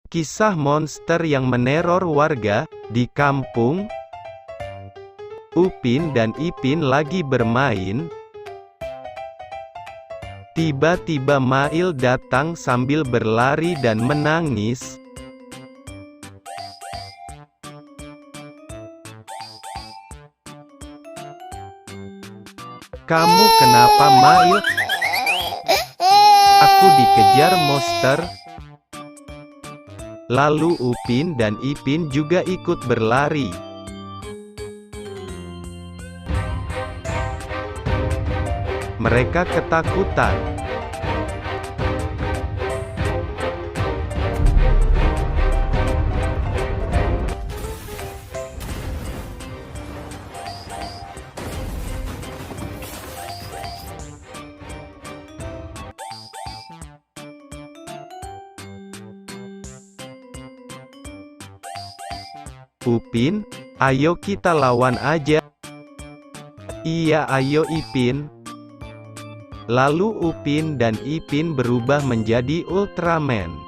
Kisah monster yang meneror warga di kampung. Upin dan Ipin lagi bermain. Tiba-tiba Mail datang sambil berlari dan menangis. "Kamu kenapa, Mail?" "Aku dikejar monster." Lalu Upin dan Ipin juga ikut berlari. Mereka ketakutan. "Upin, ayo kita lawan aja." "Iya, ayo Ipin." Lalu Upin dan Ipin berubah menjadi Ultraman.